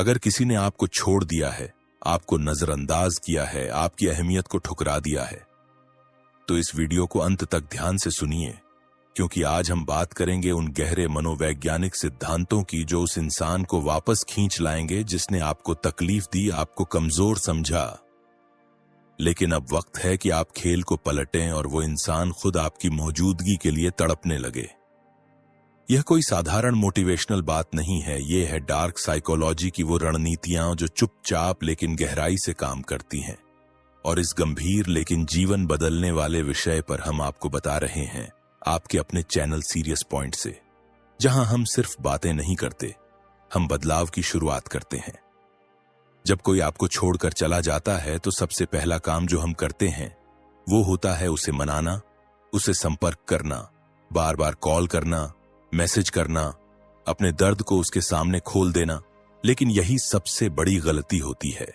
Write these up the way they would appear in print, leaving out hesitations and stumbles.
अगर किसी ने आपको छोड़ दिया है, आपको नजरअंदाज किया है, आपकी अहमियत को ठुकरा दिया है, तो इस वीडियो को अंत तक ध्यान से सुनिए, क्योंकि आज हम बात करेंगे उन गहरे मनोवैज्ञानिक सिद्धांतों की जो उस इंसान को वापस खींच लाएंगे जिसने आपको तकलीफ दी, आपको कमजोर समझा। लेकिन अब वक्त है कि आप खेल को पलटें और वो इंसान खुद आपकी मौजूदगी के लिए तड़पने लगे। यह कोई साधारण मोटिवेशनल बात नहीं है, यह है डार्क साइकोलॉजी की वो रणनीतियां जो चुपचाप लेकिन गहराई से काम करती हैं। और इस गंभीर लेकिन जीवन बदलने वाले विषय पर हम आपको बता रहे हैं आपके अपने चैनल सीरियस पॉइंट से, जहां हम सिर्फ बातें नहीं करते, हम बदलाव की शुरुआत करते हैं। जब कोई आपको छोड़कर चला जाता है तो सबसे पहला काम जो हम करते हैं वो होता है उसे मनाना, उसे संपर्क करना, बार बार कॉल करना, मैसेज करना, अपने दर्द को उसके सामने खोल देना। लेकिन यही सबसे बड़ी गलती होती है।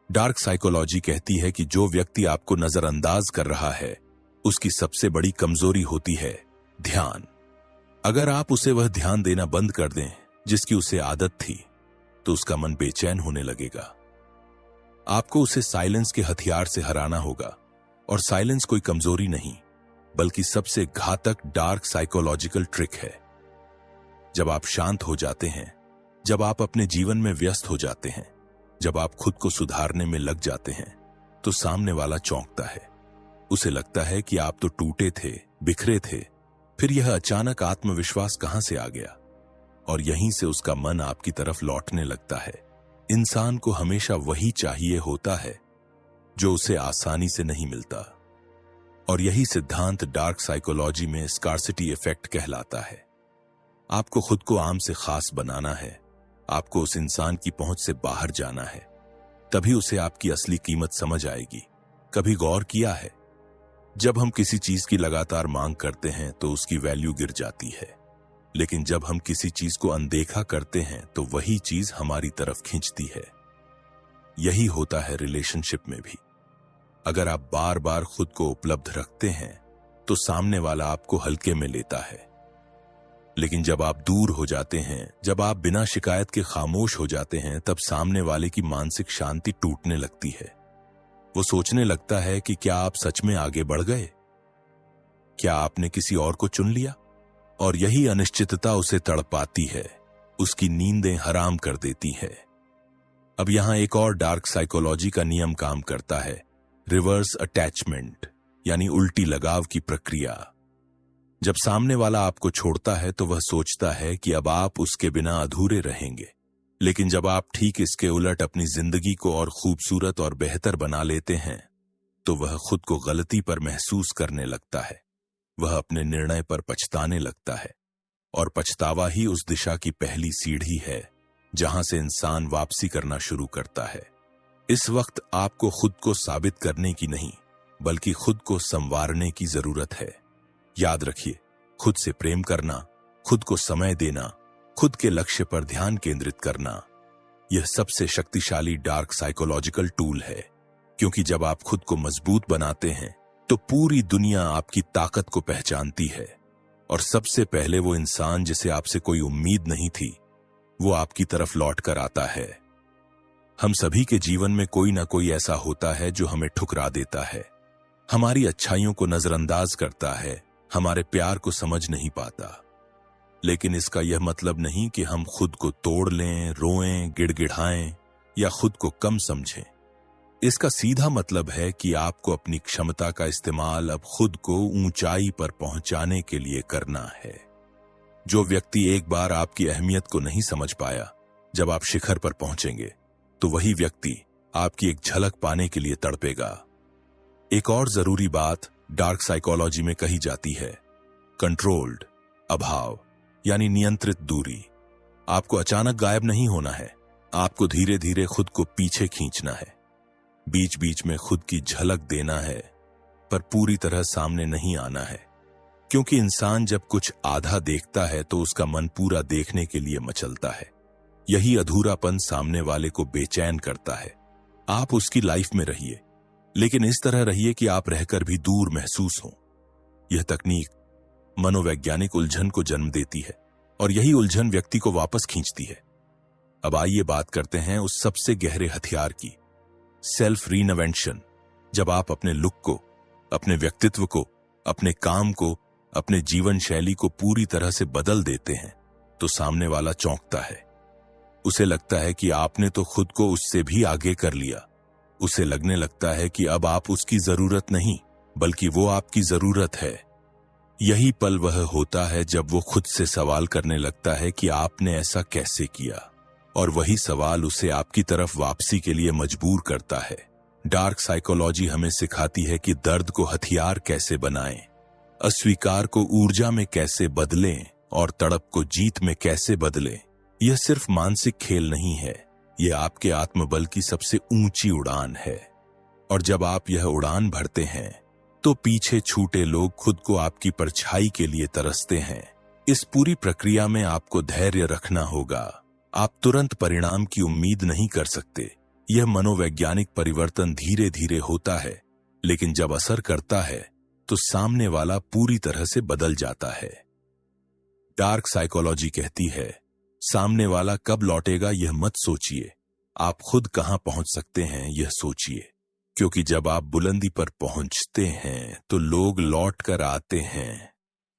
डार्क साइकोलॉजी कहती है कि जो व्यक्ति आपको नजरअंदाज कर रहा है उसकी सबसे बड़ी कमजोरी होती है ध्यान। अगर आप उसे वह ध्यान देना बंद कर दें जिसकी उसे आदत थी, तो उसका मन बेचैन होने लगेगा। आपको उसे साइलेंस के हथियार से हराना होगा। और साइलेंस कोई कमजोरी नहीं, बल्कि सबसे घातक डार्क साइकोलॉजिकल ट्रिक है। जब आप शांत हो जाते हैं, जब आप अपने जीवन में व्यस्त हो जाते हैं, जब आप खुद को सुधारने में लग जाते हैं, तो सामने वाला चौंकता है। उसे लगता है कि आप तो टूटे थे, बिखरे थे, फिर यह अचानक आत्मविश्वास कहां से आ गया। और यहीं से उसका मन आपकी तरफ लौटने लगता है। इंसान को हमेशा वही चाहिए होता है जो उसे आसानी से नहीं मिलता। और यही सिद्धांत डार्क साइकोलॉजी में स्कार्सिटी इफेक्ट कहलाता है। आपको खुद को आम से खास बनाना है, आपको उस इंसान की पहुंच से बाहर जाना है, तभी उसे आपकी असली कीमत समझ आएगी। कभी गौर किया है, जब हम किसी चीज की लगातार मांग करते हैं तो उसकी वैल्यू गिर जाती है, लेकिन जब हम किसी चीज को अनदेखा करते हैं तो वही चीज हमारी तरफ खींचती है। यही होता है रिलेशनशिप में भी। अगर आप बार बार खुद को उपलब्ध रखते हैं तो सामने वाला आपको हल्के में लेता है, लेकिन जब आप दूर हो जाते हैं, जब आप बिना शिकायत के खामोश हो जाते हैं, तब सामने वाले की मानसिक शांति टूटने लगती है। वो सोचने लगता है कि क्या आप सच में आगे बढ़ गए, क्या आपने किसी और को चुन लिया। और यही अनिश्चितता उसे तड़पाती है, उसकी नींदें हराम कर देती है। अब यहां एक और डार्क साइकोलॉजी का नियम काम करता है, रिवर्स अटैचमेंट, यानी उल्टी लगाव की प्रक्रिया। जब सामने वाला आपको छोड़ता है तो वह सोचता है कि अब आप उसके बिना अधूरे रहेंगे, लेकिन जब आप ठीक इसके उलट अपनी जिंदगी को और खूबसूरत और बेहतर बना लेते हैं, तो वह खुद को गलती पर महसूस करने लगता है। वह अपने निर्णय पर पछताने लगता है, और पछतावा ही उस दिशा की पहली सीढ़ी है जहां से इंसान वापसी करना शुरू करता है। इस वक्त आपको खुद को साबित करने की नहीं, बल्कि खुद को संवारने की जरूरत है। याद रखिए, खुद से प्रेम करना, खुद को समय देना, खुद के लक्ष्य पर ध्यान केंद्रित करना, यह सबसे शक्तिशाली डार्क साइकोलॉजिकल टूल है। क्योंकि जब आप खुद को मजबूत बनाते हैं तो पूरी दुनिया आपकी ताकत को पहचानती है, और सबसे पहले वो इंसान जिसे आपसे कोई उम्मीद नहीं थी, वो आपकी तरफ लौट कर आता है। हम सभी के जीवन में कोई ना कोई ऐसा होता है जो हमें ठुकरा देता है, हमारी अच्छाइयों को नजरअंदाज करता है, हमारे प्यार को समझ नहीं पाता। लेकिन इसका यह मतलब नहीं कि हम खुद को तोड़ लें, रोएं, गिड़गिड़ाएं या खुद को कम समझें। इसका सीधा मतलब है कि आपको अपनी क्षमता का इस्तेमाल अब खुद को ऊंचाई पर पहुंचाने के लिए करना है। जो व्यक्ति एक बार आपकी अहमियत को नहीं समझ पाया, जब आप शिखर पर पहुंचेंगे तो वही व्यक्ति आपकी एक झलक पाने के लिए तड़पेगा। एक और जरूरी बात डार्क साइकोलॉजी में कही जाती है, कंट्रोल्ड अभाव, यानी नियंत्रित दूरी। आपको अचानक गायब नहीं होना है, आपको धीरे धीरे खुद को पीछे खींचना है। बीच बीच में खुद की झलक देना है, पर पूरी तरह सामने नहीं आना है। क्योंकि इंसान जब कुछ आधा देखता है तो उसका मन पूरा देखने के लिए मचलता है। यही अधूरापन सामने वाले को बेचैन करता है। आप उसकी लाइफ में रहिए, लेकिन इस तरह रहिए कि आप रहकर भी दूर महसूस हो। यह तकनीक मनोवैज्ञानिक उलझन को जन्म देती है, और यही उलझन व्यक्ति को वापस खींचती है। अब आइए बात करते हैं उस सबसे गहरे हथियार की, सेल्फ रीइन्वेंशन। जब आप अपने लुक को, अपने व्यक्तित्व को, अपने काम को, अपने जीवन शैली को पूरी तरह से बदल देते हैं तो सामने वाला चौंकता है। उसे लगता है कि आपने तो खुद को उससे भी आगे कर लिया। उसे लगने लगता है कि अब आप उसकी जरूरत नहीं बल्कि वो आपकी जरूरत है। यही पल वह होता है जब वो खुद से सवाल करने लगता है कि आपने ऐसा कैसे किया, और वही सवाल उसे आपकी तरफ वापसी के लिए मजबूर करता है। डार्क साइकोलॉजी हमें सिखाती है कि दर्द को हथियार कैसे बनाएं, अस्वीकार को ऊर्जा में कैसे बदलें और तड़प को जीत में कैसे बदलें। यह सिर्फ मानसिक खेल नहीं है, यह आपके आत्मबल की सबसे ऊंची उड़ान है। और जब आप यह उड़ान भरते हैं तो पीछे छूटे लोग खुद को आपकी परछाई के लिए तरसते हैं। इस पूरी प्रक्रिया में आपको धैर्य रखना होगा। आप तुरंत परिणाम की उम्मीद नहीं कर सकते। यह मनोवैज्ञानिक परिवर्तन धीरे धीरे होता है, लेकिन जब असर करता है तो सामने वाला पूरी तरह से बदल जाता है। डार्क साइकोलॉजी कहती है, सामने वाला कब लौटेगा यह मत सोचिए, आप खुद कहां पहुंच सकते हैं यह सोचिए। क्योंकि जब आप बुलंदी पर पहुंचते हैं तो लोग लौट कर आते हैं,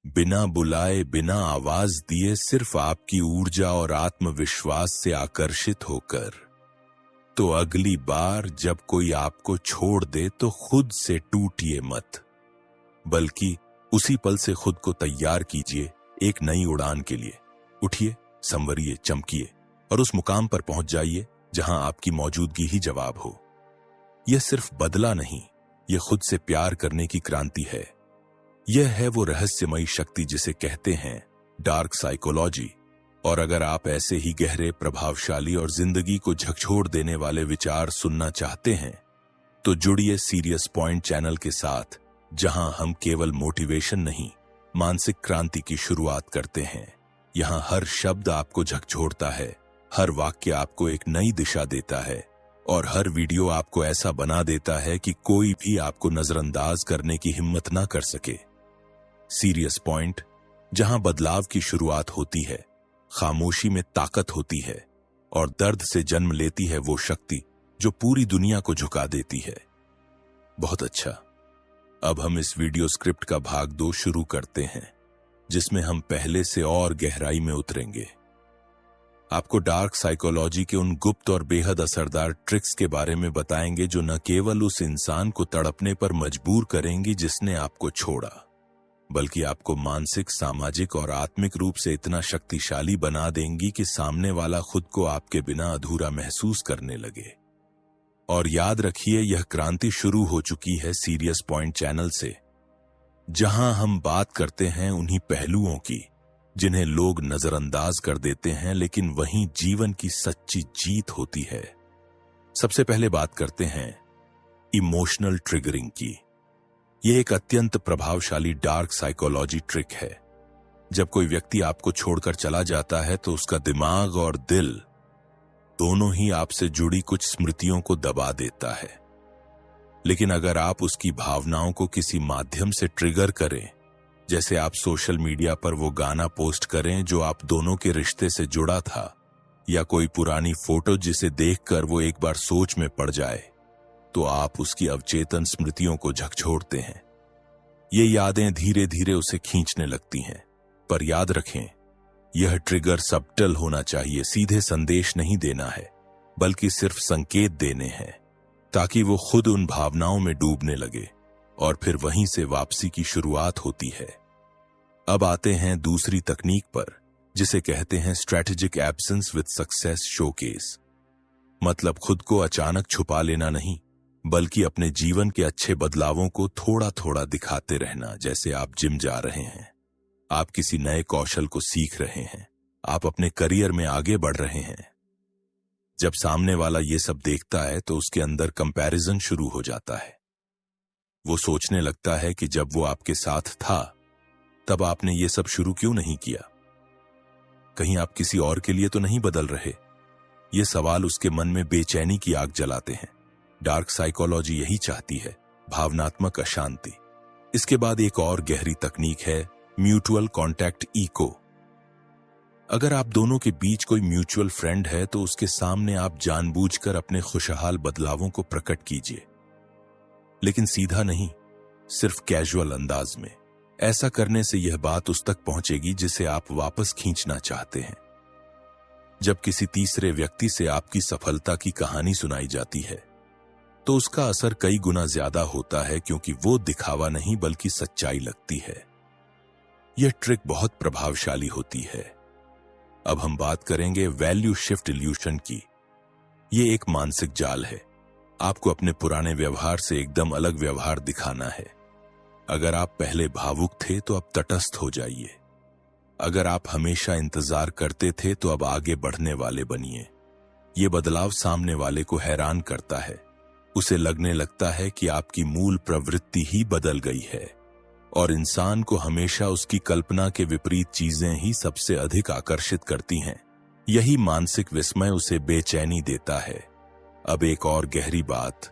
बिना बुलाए, बिना आवाज दिए, सिर्फ आपकी ऊर्जा और आत्मविश्वास से आकर्षित होकर। तो अगली बार जब कोई आपको छोड़ दे तो खुद से टूटिए मत, बल्कि उसी पल से खुद को तैयार कीजिए एक नई उड़ान के लिए। उठिए, संवरिए, चमकिए और उस मुकाम पर पहुंच जाइए जहां आपकी मौजूदगी ही जवाब हो। यह सिर्फ बदला नहीं, यह खुद से प्यार करने की क्रांति है। यह है वो रहस्यमयी शक्ति जिसे कहते हैं डार्क साइकोलॉजी। और अगर आप ऐसे ही गहरे, प्रभावशाली और जिंदगी को झकझोर देने वाले विचार सुनना चाहते हैं तो जुड़िए सीरियस पॉइंट चैनल के साथ, जहां हम केवल मोटिवेशन नहीं, मानसिक क्रांति की शुरुआत करते हैं। यहां हर शब्द आपको झकझोरता है, हर वाक्य आपको एक नई दिशा देता है और हर वीडियो आपको ऐसा बना देता है कि कोई भी आपको नजरअंदाज करने की हिम्मत ना कर सके। सीरियस पॉइंट, जहां बदलाव की शुरुआत होती है, खामोशी में ताकत होती है और दर्द से जन्म लेती है वो शक्ति जो पूरी दुनिया को झुका देती है। बहुत अच्छा, अब हम इस वीडियो स्क्रिप्ट का भाग 2 शुरू करते हैं, जिसमें हम पहले से और गहराई में उतरेंगे। आपको डार्क साइकोलॉजी के उन गुप्त और बेहद असरदार ट्रिक्स के बारे में बताएंगे जो न केवल उस इंसान को तड़पने पर मजबूर करेंगी जिसने आपको छोड़ा, बल्कि आपको मानसिक, सामाजिक और आत्मिक रूप से इतना शक्तिशाली बना देंगी कि सामने वाला खुद को आपके बिना अधूरा महसूस करने लगे। और याद रखिए, यह क्रांति शुरू हो चुकी है सीरियस पॉइंट चैनल से, जहां हम बात करते हैं उन्हीं पहलुओं की जिन्हें लोग नजरअंदाज कर देते हैं, लेकिन वहीं जीवन की सच्ची जीत होती है। सबसे पहले बात करते हैं इमोशनल ट्रिगरिंग की। यह एक अत्यंत प्रभावशाली डार्क साइकोलॉजी ट्रिक है। जब कोई व्यक्ति आपको छोड़कर चला जाता है तो उसका दिमाग और दिल दोनों ही आपसे जुड़ी कुछ स्मृतियों को दबा देता है। लेकिन अगर आप उसकी भावनाओं को किसी माध्यम से ट्रिगर करें, जैसे आप सोशल मीडिया पर वो गाना पोस्ट करें जो आप दोनों के रिश्ते से जुड़ा था, या कोई पुरानी फोटो जिसे देखकर वो एक बार सोच में पड़ जाए, तो आप उसकी अवचेतन स्मृतियों को झकझोरते हैं। ये यादें धीरे धीरे उसे खींचने लगती हैं। पर याद रखें, यह ट्रिगर सबटल होना चाहिए, सीधे संदेश नहीं देना है, बल्कि सिर्फ संकेत देने हैं, ताकि वो खुद उन भावनाओं में डूबने लगे और फिर वहीं से वापसी की शुरुआत होती है। अब आते हैं दूसरी तकनीक पर, जिसे कहते हैं strategic absence with success showcase. मतलब खुद को अचानक छुपा लेना नहीं, बल्कि अपने जीवन के अच्छे बदलावों को थोड़ा थोड़ा दिखाते रहना। जैसे आप जिम जा रहे हैं, आप किसी नए कौशल को सीख रहे हैं, आप अपने करियर में आगे बढ़ रहे हैं। जब सामने वाला ये सब देखता है तो उसके अंदर कंपैरिजन शुरू हो जाता है। वो सोचने लगता है कि जब वो आपके साथ था तब आपने ये सब शुरू क्यों नहीं किया? कहीं आप किसी और के लिए तो नहीं बदल रहे? ये सवाल उसके मन में बेचैनी की आग जलाते हैं। डार्क साइकोलॉजी यही चाहती है, भावनात्मक अशांति। इसके बाद एक और गहरी तकनीक है म्यूचुअल कॉन्टैक्ट इको। अगर आप दोनों के बीच कोई म्यूचुअल फ्रेंड है तो उसके सामने आप जानबूझकर अपने खुशहाल बदलावों को प्रकट कीजिए, लेकिन सीधा नहीं, सिर्फ कैजुअल अंदाज में। ऐसा करने से यह बात उस तक पहुंचेगी जिसे आप वापस खींचना चाहते हैं। जब किसी तीसरे व्यक्ति से आपकी सफलता की कहानी सुनाई जाती है तो उसका असर कई गुना ज्यादा होता है, क्योंकि वो दिखावा नहीं बल्कि सच्चाई लगती है। यह ट्रिक बहुत प्रभावशाली होती है। अब हम बात करेंगे वैल्यू शिफ्ट इल्यूशन की। यह एक मानसिक जाल है। आपको अपने पुराने व्यवहार से एकदम अलग व्यवहार दिखाना है। अगर आप पहले भावुक थे तो अब तटस्थ हो जाइए। अगर आप हमेशा इंतजार करते थे तो अब आगे बढ़ने वाले बनिए। यह बदलाव सामने वाले को हैरान करता है। उसे लगने लगता है कि आपकी मूल प्रवृत्ति ही बदल गई है, और इंसान को हमेशा उसकी कल्पना के विपरीत चीजें ही सबसे अधिक आकर्षित करती हैं। यही मानसिक विस्मय उसे बेचैनी देता है। अब एक और गहरी बात,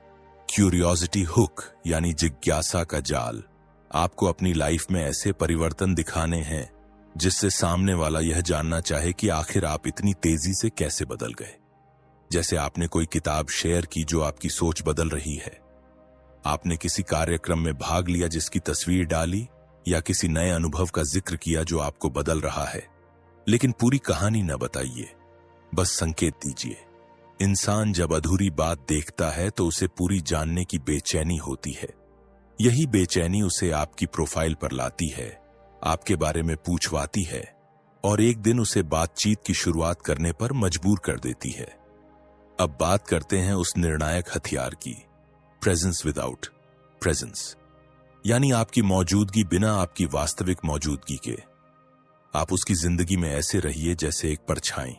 क्यूरियोसिटी हुक यानी जिज्ञासा का जाल। आपको अपनी लाइफ में ऐसे परिवर्तन दिखाने हैं जिससे सामने वाला यह जानना चाहे कि आखिर आप इतनी तेजी से कैसे बदल गए। जैसे आपने कोई किताब शेयर की जो आपकी सोच बदल रही है, आपने किसी कार्यक्रम में भाग लिया जिसकी तस्वीर डाली, या किसी नए अनुभव का जिक्र किया जो आपको बदल रहा है। लेकिन पूरी कहानी न बताइए, बस संकेत दीजिए। इंसान जब अधूरी बात देखता है तो उसे पूरी जानने की बेचैनी होती है। यही बेचैनी उसे आपकी प्रोफाइल पर लाती है, आपके बारे में पूछवाती है, और एक दिन उसे बातचीत की शुरुआत करने पर मजबूर कर देती है। अब बात करते हैं उस निर्णायक हथियार की, प्रेजेंस विदाउट प्रेजेंस, यानी आपकी मौजूदगी बिना आपकी वास्तविक मौजूदगी के। आप उसकी जिंदगी में ऐसे रहिए जैसे एक परछाई।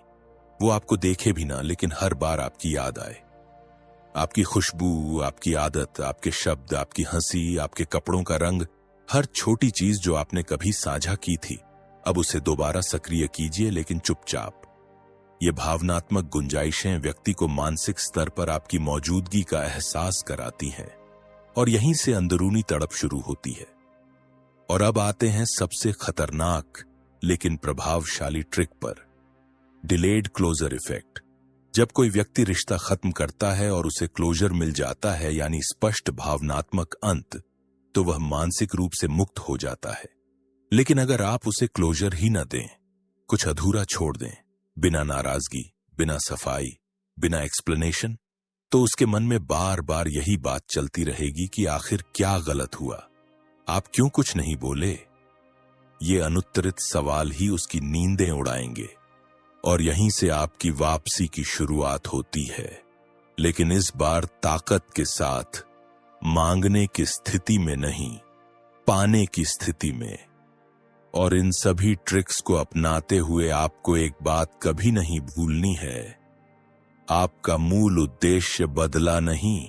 वो आपको देखे भी ना, लेकिन हर बार आपकी याद आए। आपकी खुशबू, आपकी आदत, आपके शब्द, आपकी हंसी, आपके कपड़ों का रंग, हर छोटी चीज जो आपने कभी साझा की थी, अब उसे दोबारा सक्रिय कीजिए, लेकिन चुपचाप। ये भावनात्मक गुंजाइशें व्यक्ति को मानसिक स्तर पर आपकी मौजूदगी का एहसास कराती हैं, और यहीं से अंदरूनी तड़प शुरू होती है। और अब आते हैं सबसे खतरनाक लेकिन प्रभावशाली ट्रिक पर, डिलेड क्लोजर इफेक्ट। जब कोई व्यक्ति रिश्ता खत्म करता है और उसे क्लोजर मिल जाता है, यानी स्पष्ट भावनात्मक अंत, तो वह मानसिक रूप से मुक्त हो जाता है। लेकिन अगर आप उसे क्लोजर ही न दें, कुछ अधूरा छोड़ दें, बिना नाराजगी, बिना सफाई, बिना एक्सप्लेनेशन, तो उसके मन में बार बार यही बात चलती रहेगी कि आखिर क्या गलत हुआ, आप क्यों कुछ नहीं बोले। ये अनुत्तरित सवाल ही उसकी नींदें उड़ाएंगे, और यहीं से आपकी वापसी की शुरुआत होती है। लेकिन इस बार ताकत के साथ, मांगने की स्थिति में नहीं, पाने की स्थिति में। और इन सभी ट्रिक्स को अपनाते हुए आपको एक बात कभी नहीं भूलनी है, आपका मूल उद्देश्य बदला नहीं,